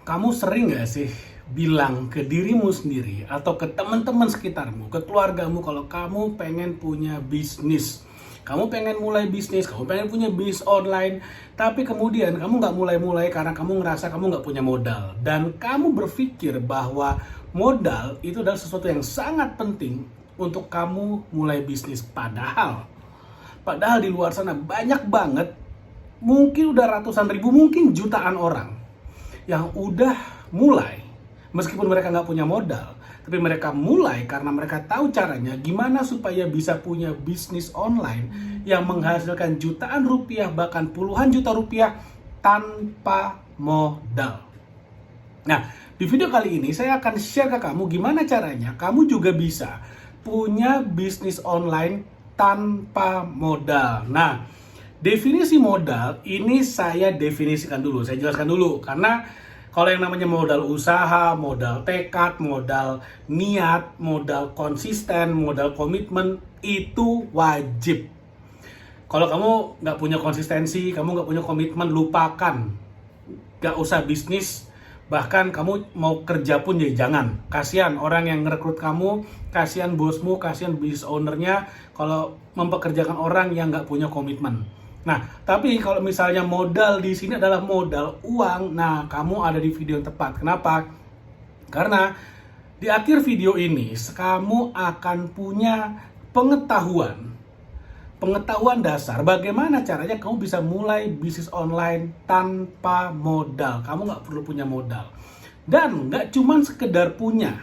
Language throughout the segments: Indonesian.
Kamu sering gak sih bilang ke dirimu sendiri atau ke teman-teman sekitarmu, ke keluargamu kalau kamu pengen punya bisnis? Kamu pengen mulai bisnis, kamu pengen punya bisnis online, tapi kemudian kamu nggak mulai-mulai karena kamu ngerasa kamu nggak punya modal. Dan kamu berpikir bahwa modal itu adalah sesuatu yang sangat penting untuk kamu mulai bisnis. Padahal di luar sana banyak banget, mungkin udah ratusan ribu, mungkin jutaan orang yang udah mulai, meskipun mereka nggak punya modal, tapi mereka mulai karena mereka tahu caranya gimana supaya bisa punya bisnis online yang menghasilkan jutaan rupiah, bahkan puluhan juta rupiah tanpa modal. Nah, di video kali ini saya akan share ke kamu gimana caranya kamu juga bisa punya bisnis online tanpa modal. Nah, definisi modal ini saya definisikan dulu, saya jelaskan dulu. Karena kalau yang namanya modal usaha, modal tekad, modal niat, modal konsisten, modal komitmen, itu wajib. Kalau kamu nggak punya konsistensi, kamu nggak punya komitmen, lupakan. Nggak usah bisnis, bahkan kamu mau kerja pun ya jangan. Kasihan orang yang ngerekrut kamu, kasihan bosmu, kasihan business ownernya kalau mempekerjakan orang yang nggak punya komitmen. Nah, tapi kalau misalnya modal di sini adalah modal uang, nah kamu ada di video yang tepat. Kenapa? Karena di akhir video ini kamu akan punya pengetahuan dasar bagaimana caranya kamu bisa mulai bisnis online tanpa modal. Kamu nggak perlu punya modal. Dan nggak cuma sekedar punya,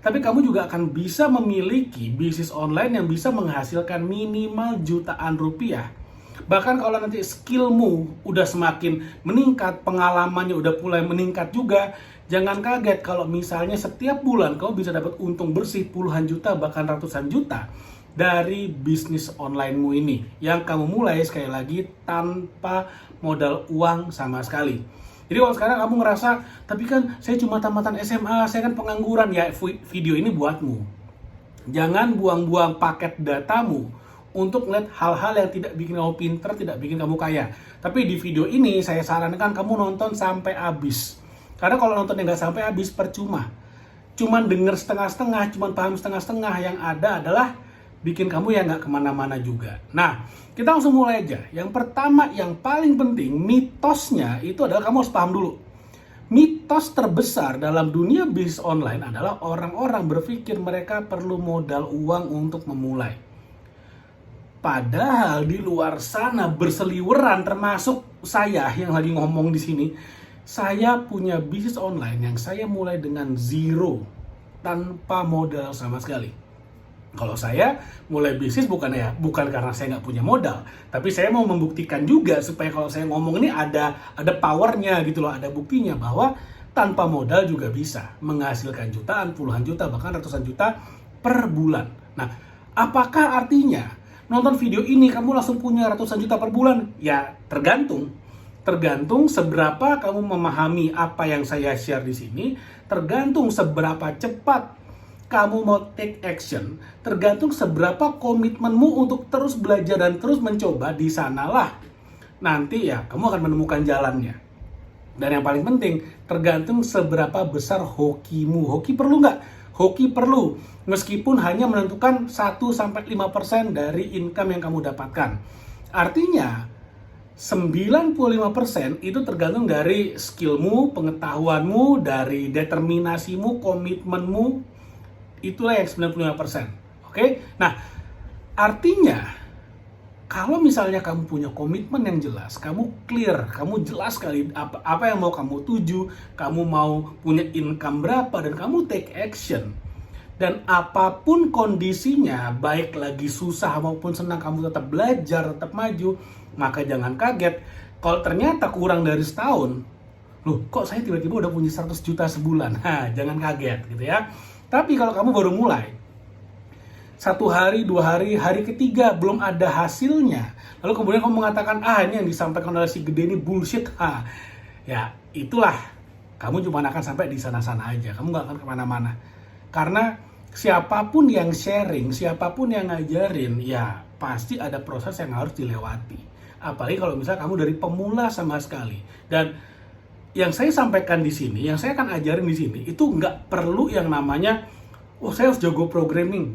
tapi kamu juga akan bisa memiliki bisnis online yang bisa menghasilkan minimal jutaan rupiah. Bahkan kalau nanti skillmu udah semakin meningkat, pengalamannya udah mulai meningkat juga, jangan kaget kalau misalnya setiap bulan kamu bisa dapat untung bersih puluhan juta, bahkan ratusan juta dari bisnis onlinemu ini yang kamu mulai sekali lagi tanpa modal uang sama sekali. Jadi kalau sekarang kamu ngerasa, tapi kan saya cuma tamatan SMA, saya kan pengangguran, ya video ini buatmu. Jangan buang-buang paket datamu untuk melihat hal-hal yang tidak bikin kamu pinter, tidak bikin kamu kaya. Tapi di video ini saya sarankan kamu nonton sampai habis. Karena kalau nontonnya nggak sampai habis, percuma. Cuman denger setengah-setengah, cuman paham setengah-setengah, yang ada adalah bikin kamu ya nggak kemana-mana juga. Nah, kita langsung mulai aja. Yang pertama, yang paling penting, mitosnya itu adalah kamu harus paham dulu. Mitos terbesar dalam dunia bisnis online adalah orang-orang berpikir mereka perlu modal uang untuk memulai. Padahal di luar sana berseliweran, termasuk saya yang lagi ngomong di sini, saya punya bisnis online yang saya mulai dengan zero, tanpa modal sama sekali. Kalau saya mulai bisnis bukan karena saya nggak punya modal, tapi saya mau membuktikan juga supaya kalau saya ngomong ini ada powernya gitu loh, ada buktinya bahwa tanpa modal juga bisa menghasilkan jutaan, puluhan juta, bahkan ratusan juta per bulan. Nah, apakah artinya nonton video ini kamu langsung punya ratusan juta per bulan? Ya, tergantung seberapa kamu memahami apa yang saya share di sini, tergantung seberapa cepat kamu mau take action, tergantung seberapa komitmenmu untuk terus belajar dan terus mencoba. Di sanalah nanti ya kamu akan menemukan jalannya. Dan yang paling penting, tergantung seberapa besar hokimu. Hoki perlu nggak? Hoki perlu, meskipun hanya menentukan 1-5% dari income yang kamu dapatkan. Artinya 95% itu tergantung dari skillmu, pengetahuanmu, dari determinasimu, komitmenmu. Itulah yang 95%. Oke? Nah, artinya kalau misalnya kamu punya komitmen yang jelas, kamu clear, kamu jelas sekali apa yang mau kamu tuju, kamu mau punya income berapa, dan kamu take action. Dan apapun kondisinya, baik lagi susah maupun senang, kamu tetap belajar, tetap maju, maka jangan kaget kalau ternyata kurang dari setahun, loh kok saya tiba-tiba udah punya 100 juta sebulan. Jangan kaget gitu ya. Tapi kalau kamu baru mulai, 1 hari, 2 hari, hari ketiga belum ada hasilnya, lalu kemudian kamu mengatakan, ini yang disampaikan oleh si gede ini bullshit. Ya itulah, kamu cuma akan sampai di sana-sana aja, kamu gak akan kemana-mana. Karena siapapun yang sharing, siapapun yang ngajarin, ya pasti ada proses yang harus dilewati. Apalagi kalau misalnya kamu dari pemula sama sekali. Dan yang saya sampaikan di sini, yang saya akan ajarin di sini, itu nggak perlu yang namanya, oh saya harus jago programming,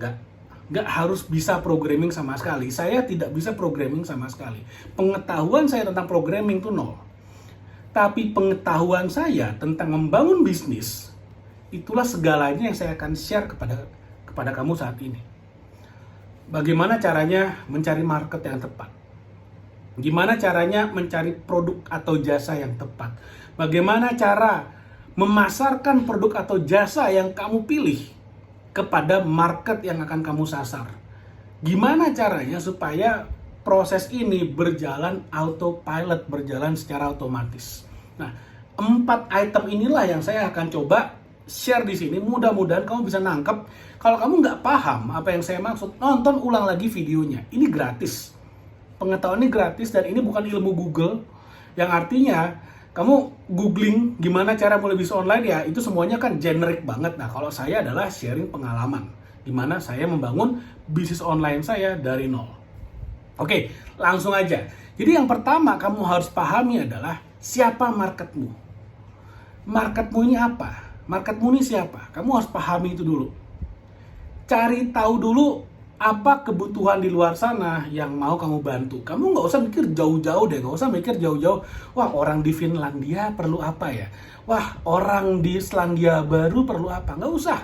nggak harus bisa programming sama sekali. Saya tidak bisa programming sama sekali. Pengetahuan saya tentang programming itu nol. Tapi pengetahuan saya tentang membangun bisnis, itulah segalanya yang saya akan share kepada kamu saat ini. Bagaimana caranya mencari market yang tepat? Gimana caranya mencari produk atau jasa yang tepat? Bagaimana cara memasarkan produk atau jasa yang kamu pilih kepada market yang akan kamu sasar? Gimana caranya supaya proses ini berjalan autopilot, berjalan secara otomatis? Nah, 4 item inilah yang saya akan coba share di sini. Mudah-mudahan kamu bisa nangkep. Kalau kamu nggak paham apa yang saya maksud, nonton ulang lagi videonya. Ini gratis. Pengetahuan ini gratis dan ini bukan ilmu Google. Yang artinya, kamu googling gimana cara mulai bisnis online, ya itu semuanya kan generik banget. Nah, kalau saya adalah sharing pengalaman. Dimana saya membangun bisnis online saya dari nol. Oke, langsung aja. Jadi yang pertama kamu harus pahami adalah siapa marketmu. Marketmu ini apa? Marketmu ini siapa? Kamu harus pahami itu dulu. Cari tahu dulu apa kebutuhan di luar sana yang mau kamu bantu. Kamu nggak usah mikir jauh-jauh deh, nggak usah mikir jauh-jauh. Wah, orang di Finlandia perlu apa ya? Wah, orang di Selandia Baru perlu apa? Nggak usah.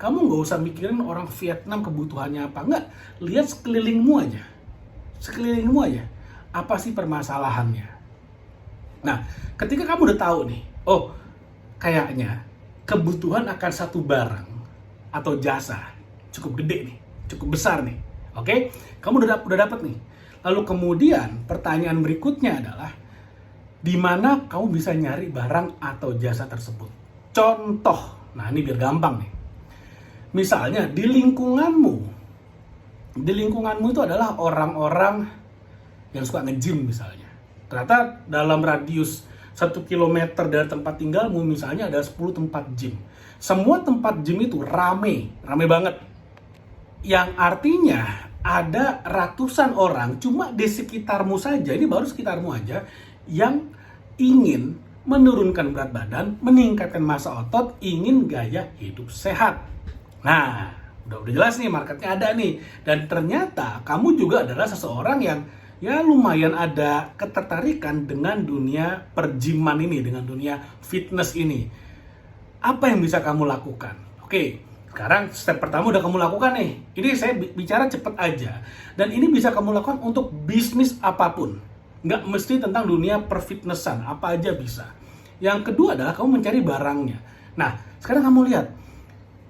Kamu nggak usah mikirin orang Vietnam kebutuhannya apa. Nggak, lihat sekelilingmu aja. Sekelilingmu aja. Apa sih permasalahannya? Nah, ketika kamu udah tahu nih, oh, kayaknya kebutuhan akan satu barang atau jasa cukup gede nih, cukup besar nih. Oke? Kamu udah dapat nih. Lalu kemudian pertanyaan berikutnya adalah di mana kamu bisa nyari barang atau jasa tersebut? Contoh. Nah, ini biar gampang nih. Misalnya di lingkunganmu itu adalah orang-orang yang suka nge-gym misalnya. Ternyata dalam radius 1 kilometer dari tempat tinggalmu misalnya ada 10 tempat gym. Semua tempat gym itu rame banget. Yang artinya ada ratusan orang cuma di sekitarmu saja, ini baru sekitarmu aja, yang ingin menurunkan berat badan, meningkatkan massa otot, ingin gaya hidup sehat. Nah, udah jelas nih marketnya ada nih. Dan ternyata kamu juga adalah seseorang yang ya lumayan ada ketertarikan dengan dunia perjiman ini, dengan dunia fitness ini. Apa yang bisa kamu lakukan? Oke, sekarang step pertama udah kamu lakukan nih. Ini saya bicara cepet aja. Dan ini bisa kamu lakukan untuk bisnis apapun. Nggak mesti tentang dunia perfitnessan, apa aja bisa. Yang kedua adalah kamu mencari barangnya. Nah, sekarang kamu lihat.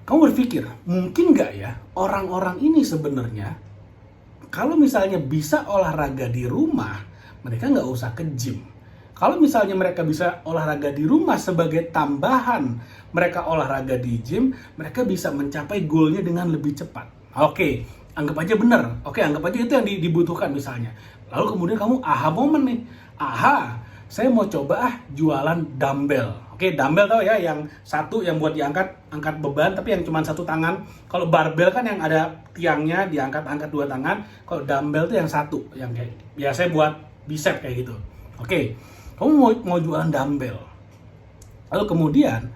Kamu berpikir, mungkin nggak ya orang-orang ini sebenarnya kalau misalnya bisa olahraga di rumah, mereka nggak usah ke gym. Kalau misalnya mereka bisa olahraga di rumah sebagai tambahan, mereka olahraga di gym, mereka bisa mencapai goalnya dengan lebih cepat. Oke, anggap aja benar. Oke, anggap aja itu yang dibutuhkan misalnya. Lalu kemudian kamu aha momen nih. Aha, saya mau coba jualan dumbbell. Oke, dumbbell tau ya, yang satu yang buat angkat beban, tapi yang cuma satu tangan. Kalau barbell kan yang ada tiangnya, diangkat 2 tangan. Kalau dumbbell tuh yang satu, yang kayak biasanya buat bicep kayak gitu. Oke, kamu mau jualan dumbbell. Lalu kemudian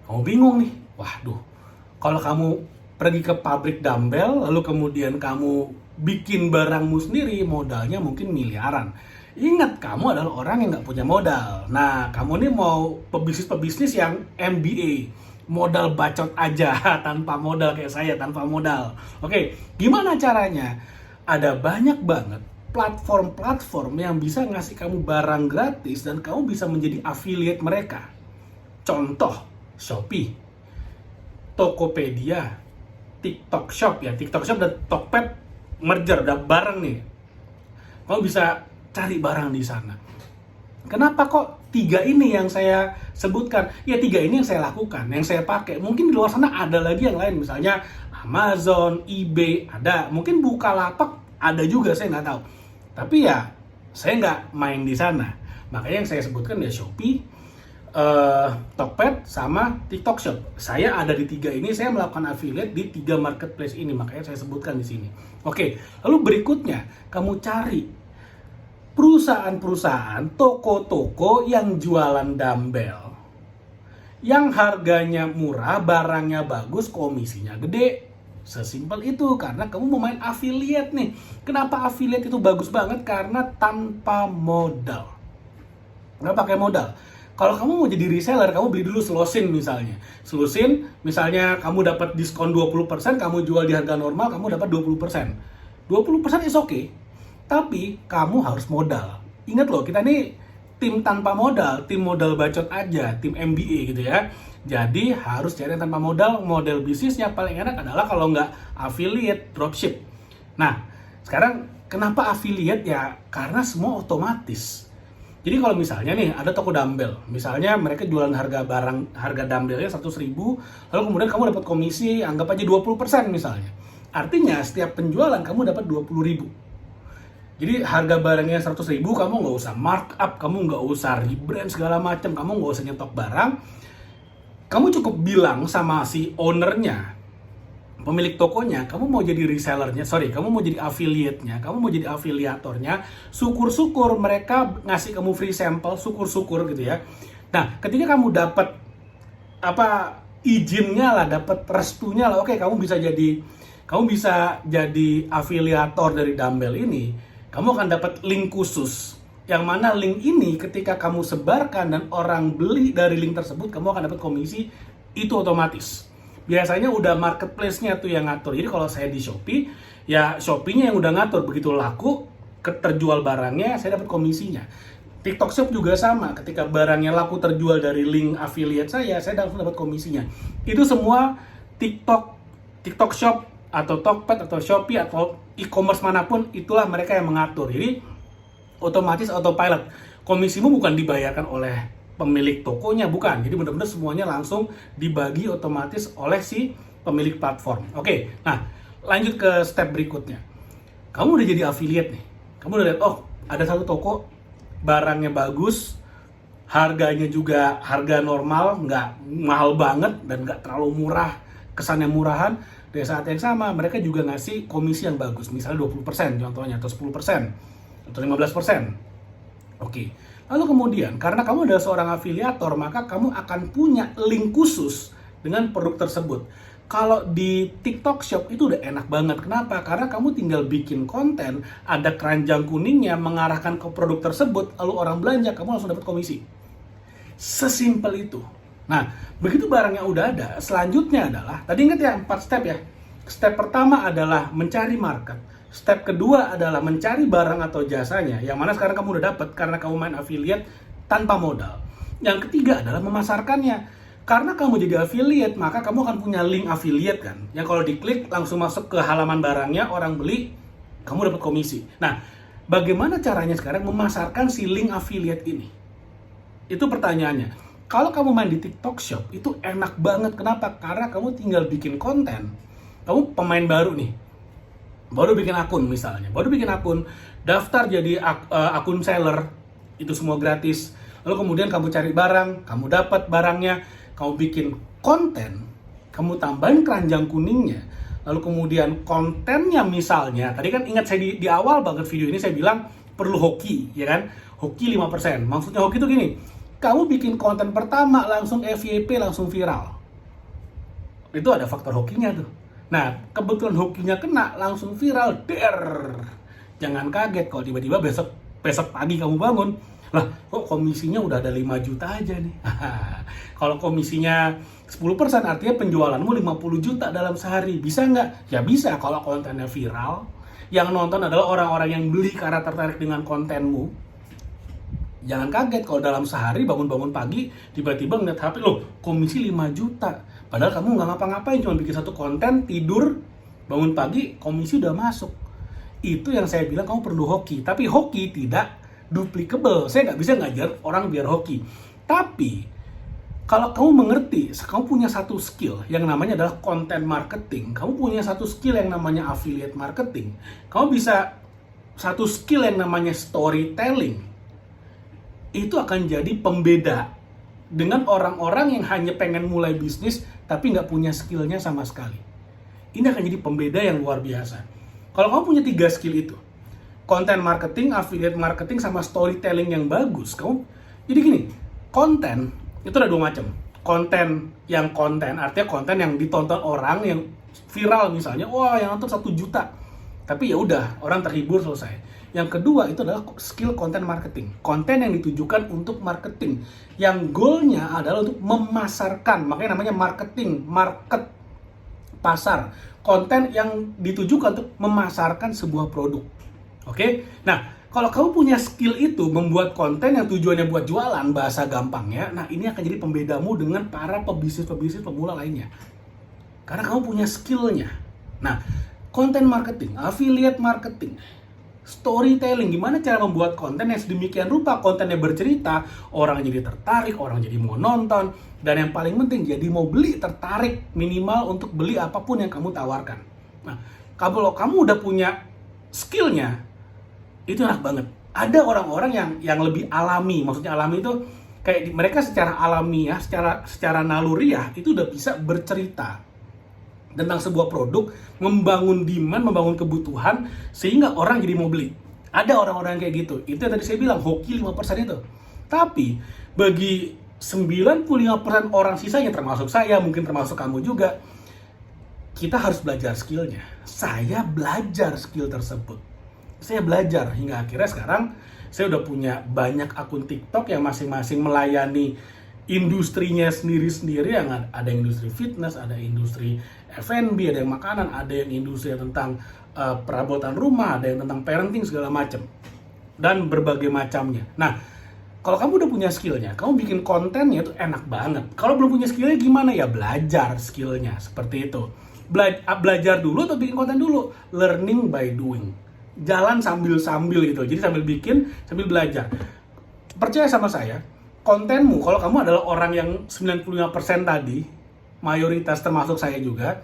kamu bingung nih, waduh, kalau kamu pergi ke pabrik dumbbell, lalu kemudian kamu bikin barangmu sendiri, modalnya mungkin miliaran. Ingat, kamu adalah orang yang nggak punya modal. Nah, kamu ini mau pebisnis yang MBA, modal bacot aja, tanpa modal kayak saya, tanpa modal. Oke, gimana caranya? Ada banyak banget platform-platform yang bisa ngasih kamu barang gratis dan kamu bisa menjadi affiliate mereka. Contoh, Shopee, Tokopedia, TikTok Shop ya. TikTok Shop dan Tokped merger, udah bareng nih. Kamu bisa cari barang di sana. Kenapa kok 3 ini yang saya sebutkan? Ya 3 ini yang saya lakukan, yang saya pakai. Mungkin di luar sana ada lagi yang lain, misalnya Amazon, eBay, ada. Mungkin Bukalapak ada juga, saya nggak tahu. Tapi ya saya nggak main di sana. Makanya yang saya sebutkan ya Shopee, Tokped, sama TikTok Shop. Saya ada di 3 ini, saya melakukan affiliate di 3 marketplace ini. Makanya saya sebutkan di sini. Oke, lalu berikutnya kamu cari perusahaan-perusahaan, toko-toko yang jualan dumbbell, yang harganya murah, barangnya bagus, komisinya gede. Sesimpel itu, karena kamu mau main affiliate nih. Kenapa affiliate itu bagus banget? Karena tanpa modal. Nggak pakai modal. Kalau kamu mau jadi reseller, kamu beli dulu Slosin misalnya. Slosin, misalnya kamu dapat diskon 20%, kamu jual di harga normal, kamu dapat 20%. 20% is okay. Tapi kamu harus modal. Ingat loh, kita nih tim tanpa modal, tim modal bacot aja, tim MBA gitu ya. Jadi harus cari yang tanpa modal. Model bisnisnya paling enak adalah kalau nggak affiliate, dropship. Nah, sekarang kenapa affiliate ya? Karena semua otomatis. Jadi kalau misalnya nih ada toko dumbbell, misalnya mereka jualan harga dumbbellnya 100.000, lalu kemudian kamu dapat komisi anggap aja 20% misalnya. Artinya setiap penjualan kamu dapat 20.000. Jadi harga barangnya 100.000, kamu nggak usah markup, kamu nggak usah rebrand segala macam, kamu nggak usah nyetok barang. Kamu cukup bilang sama si ownernya, pemilik tokonya, kamu mau jadi resellernya, kamu mau jadi affiliate-nya, kamu mau jadi afiliatornya, syukur-syukur mereka ngasih kamu free sample, syukur-syukur gitu ya. Nah, ketika kamu dapat izinnya lah, dapat restunya lah, oke, kamu bisa jadi afiliator dari dumbbell ini, kamu akan dapat link khusus. Yang mana link ini ketika kamu sebarkan dan orang beli dari link tersebut, kamu akan dapat komisi, itu otomatis. Biasanya udah marketplace-nya tuh yang ngatur. Jadi kalau saya di Shopee, ya Shopee-nya yang udah ngatur. Begitu laku, terjual barangnya, saya dapat komisinya. TikTok Shop juga sama. Ketika barangnya laku terjual dari link affiliate saya langsung dapat komisinya. Itu semua TikTok Shop atau Tokped atau Shopee atau e-commerce manapun, itulah mereka yang mengatur. Jadi otomatis autopilot. Komisimu bukan dibayarkan oleh pemilik tokonya, bukan. Jadi benar-benar semuanya langsung dibagi otomatis oleh si pemilik platform. Oke, nah lanjut ke step berikutnya. Kamu udah jadi affiliate nih. Kamu udah lihat, oh ada satu toko, barangnya bagus, harganya juga harga normal, nggak mahal banget dan nggak terlalu murah, kesannya murahan. Di saat yang sama, mereka juga ngasih komisi yang bagus, misalnya 20% contohnya, atau 10%. Atau 15%. Oke. Lalu kemudian, karena kamu adalah seorang afiliator, maka kamu akan punya link khusus dengan produk tersebut. Kalau di TikTok Shop itu udah enak banget. Kenapa? Karena kamu tinggal bikin konten, ada keranjang kuningnya mengarahkan ke produk tersebut, lalu orang belanja, kamu langsung dapat komisi. Sesimpel itu. Nah, begitu barangnya udah ada, selanjutnya adalah, tadi ingat ya 4 step ya. Step pertama adalah mencari market. Step kedua adalah mencari barang atau jasanya, yang mana sekarang kamu udah dapat karena kamu main affiliate tanpa modal. Yang ketiga adalah memasarkannya. Karena kamu jadi affiliate, maka kamu akan punya link affiliate kan, yang kalau diklik langsung masuk ke halaman barangnya, orang beli, kamu dapat komisi. Nah, bagaimana caranya sekarang memasarkan si link affiliate ini? Itu pertanyaannya. Kalau kamu main di TikTok Shop, itu enak banget. Kenapa? Karena kamu tinggal bikin konten. Kamu pemain baru nih, baru bikin akun misalnya, daftar jadi akun seller, itu semua gratis. Lalu kemudian kamu cari barang, kamu dapat barangnya, kamu bikin konten, kamu tambahin keranjang kuningnya, lalu kemudian kontennya misalnya, tadi kan ingat saya di awal banget video ini saya bilang perlu hoki, ya kan? Hoki 5%. Maksudnya hoki itu gini, kamu bikin konten pertama langsung FYP, langsung viral. Itu ada faktor hokinya tuh. Nah, kebetulan hokinya kena, langsung viral, jangan kaget kalau tiba-tiba besok pagi kamu bangun, lah kok komisinya udah ada 5 juta aja nih. Kalau komisinya 10% artinya penjualanmu 50 juta dalam sehari. Bisa nggak? Ya bisa kalau kontennya viral. Yang nonton adalah orang-orang yang beli karena tertarik dengan kontenmu. Jangan kaget kalau dalam sehari bangun-bangun pagi tiba-tiba ngeliat HP, loh komisi 5 juta. Padahal kamu nggak ngapa-ngapain, cuma bikin satu konten, tidur, bangun pagi, komisi udah masuk. Itu yang saya bilang kamu perlu hoki. Tapi hoki tidak duplicable. Saya nggak bisa ngajar orang biar hoki. Tapi kalau kamu mengerti, kamu punya satu skill yang namanya adalah content marketing. Kamu punya satu skill yang namanya affiliate marketing. Kamu bisa satu skill yang namanya storytelling. Itu akan jadi pembeda dengan orang-orang yang hanya pengen mulai bisnis tapi nggak punya skillnya sama sekali. Ini akan jadi pembeda yang luar biasa. Kalau kamu punya 3 skill itu, konten marketing, affiliate marketing, sama storytelling yang bagus. Jadi gini, konten itu ada dua macam. Konten artinya konten yang ditonton orang, yang viral misalnya, wah yang nonton 1 juta. Tapi ya udah, orang terhibur, selesai. Yang kedua itu adalah skill konten marketing. Konten yang ditujukan untuk marketing. Yang goalnya adalah untuk memasarkan. Makanya namanya marketing, market, pasar. Konten yang ditujukan untuk memasarkan sebuah produk. Oke? Nah, kalau kamu punya skill itu, membuat konten yang tujuannya buat jualan, bahasa gampangnya, nah ini akan jadi pembedamu dengan para pebisnis pemula lainnya. Karena kamu punya skillnya. Nah, konten marketing, affiliate marketing, storytelling, gimana cara membuat konten yang sedemikian rupa, kontennya bercerita, orang jadi tertarik, orang jadi mau nonton, dan yang paling penting jadi mau beli, tertarik minimal untuk beli apapun yang kamu tawarkan. Nah, kalau kamu udah punya skillnya, itu enak banget. Ada orang-orang yang lebih alami, maksudnya alami itu kayak mereka secara alamiah, secara naluriah itu udah bisa bercerita tentang sebuah produk, membangun demand, membangun kebutuhan, sehingga orang jadi mau beli. Ada orang-orang yang kayak gitu. Itu yang tadi saya bilang, hoki 5% itu. Tapi, bagi 95% orang sisanya, termasuk saya, mungkin termasuk kamu juga, kita harus belajar skillnya. Saya belajar skill tersebut. Saya belajar, hingga akhirnya sekarang, saya udah punya banyak akun TikTok yang masing-masing melayani industrinya sendiri-sendiri, yang ada industri fitness, ada industri F&B, ada yang makanan, ada yang industri tentang perabotan rumah, ada yang tentang parenting, segala macam. Dan berbagai macamnya. Nah, kalau kamu udah punya skillnya, kamu bikin kontennya itu enak banget. Kalau belum punya skillnya gimana? Ya belajar skillnya, seperti itu. Belajar dulu atau bikin konten dulu? Learning by doing. Jalan sambil-sambil gitu. Jadi sambil bikin, sambil belajar. Percaya sama saya, kontenmu, kalau kamu adalah orang yang 95% tadi, mayoritas termasuk saya juga,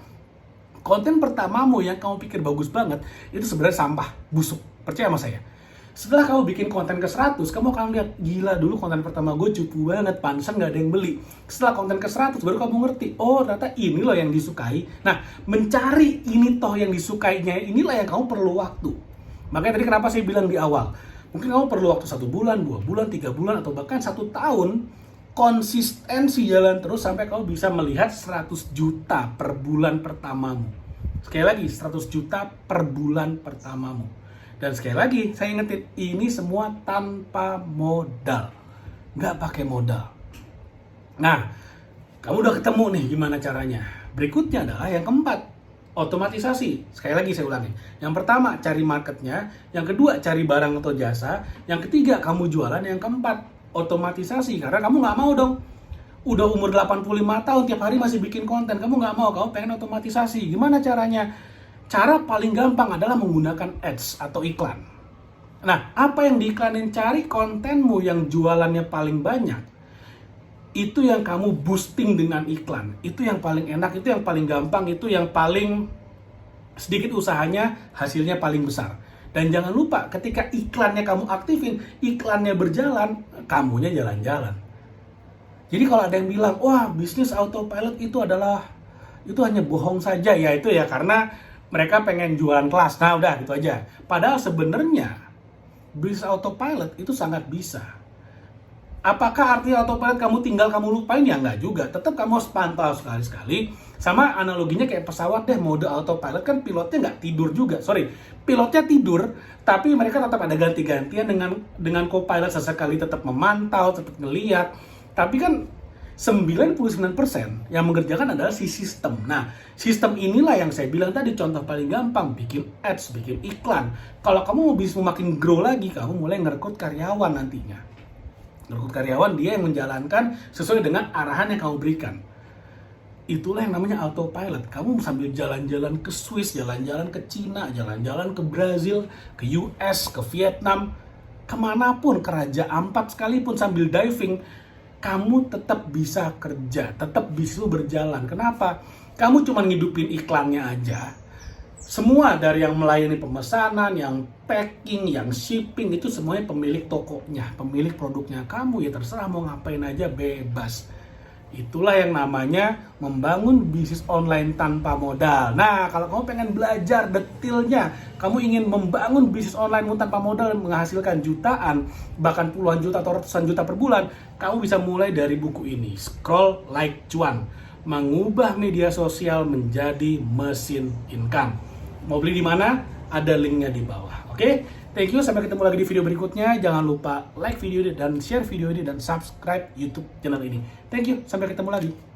konten pertamamu yang kamu pikir bagus banget, itu sebenarnya sampah, busuk. Percaya sama saya. Setelah kamu bikin konten ke 100, kamu akan lihat, gila dulu konten pertama gue cupu banget, pantesan gak ada yang beli. Setelah konten ke 100, baru kamu ngerti, oh ternyata ini loh yang disukai. Nah, mencari ini toh yang disukainya, inilah yang kamu perlu waktu. Makanya tadi kenapa saya bilang di awal, mungkin kamu perlu waktu 1 bulan, 2 bulan, 3 bulan, atau bahkan 1 tahun, konsistensi jalan terus sampai kamu bisa melihat 100 juta per bulan pertamamu. Sekali lagi, 100 juta per bulan pertamamu. Dan sekali lagi, saya ingetin, ini semua tanpa modal. Nggak pakai modal. Nah, kamu udah ketemu nih gimana caranya. Berikutnya adalah yang keempat, otomatisasi. Sekali lagi saya ulangi. Yang pertama, cari marketnya. Yang kedua, cari barang atau jasa. Yang ketiga, kamu jualan. Yang keempat, otomatisasi. Karena kamu nggak mau dong, udah umur 85 tahun, tiap hari masih bikin konten. Kamu nggak mau, kamu pengen otomatisasi. Gimana caranya? Cara paling gampang adalah menggunakan ads atau iklan. Nah, apa yang diiklanin? Cari kontenmu yang jualannya paling banyak. Itu yang kamu boosting dengan iklan. Itu yang paling enak, itu yang paling gampang, itu yang paling sedikit usahanya, hasilnya paling besar. Dan jangan lupa, ketika iklannya kamu aktifin, iklannya berjalan, kamunya jalan-jalan. Jadi kalau ada yang bilang, wah bisnis autopilot itu hanya bohong saja, ya itu ya karena mereka pengen jualan kelas. Nah udah gitu aja. Padahal sebenarnya bisnis autopilot itu sangat bisa. Apakah artinya autopilot kamu lupain? Ya enggak juga. Tetap kamu harus pantau sekali-sekali. Sama analoginya kayak pesawat deh, mode autopilot kan pilotnya nggak tidur juga. Pilotnya tidur, tapi mereka tetap ada ganti-gantian dengan co-pilot, sesekali tetap memantau, tetap ngeliat. Tapi kan 99% yang mengerjakan adalah si sistem. Nah, sistem inilah yang saya bilang tadi, contoh paling gampang, bikin ads, bikin iklan. Kalau kamu mau bisnis makin grow lagi, kamu mulai ngerekrut karyawan nantinya. Rekrut karyawan, dia yang menjalankan sesuai dengan arahan yang kamu berikan. Itulah yang namanya autopilot. Kamu sambil jalan-jalan ke Swiss, jalan-jalan ke Cina, jalan-jalan ke Brazil, ke US, ke Vietnam, kemanapun, ke Raja Ampat sekalipun sambil diving, kamu tetap bisa kerja, tetap bisa berjalan. Kenapa? Kamu cuma ngidupin iklannya aja. Semua dari yang melayani pemesanan, yang packing, yang shipping, itu semuanya pemilik tokonya, pemilik produknya. Kamu ya terserah mau ngapain aja, bebas. Itulah yang namanya membangun bisnis online tanpa modal. Nah, kalau kamu pengen belajar detailnya, kamu ingin membangun bisnis online tanpa modal dan menghasilkan jutaan, bahkan puluhan juta atau ratusan juta per bulan, kamu bisa mulai dari buku ini, Scroll Like Cuan. Mengubah media sosial menjadi mesin income. Mau beli di mana? Ada linknya di bawah. Oke? Thank you, sampai ketemu lagi di video berikutnya. Jangan lupa like video ini dan share video ini dan subscribe YouTube channel ini. Thank you, sampai ketemu lagi.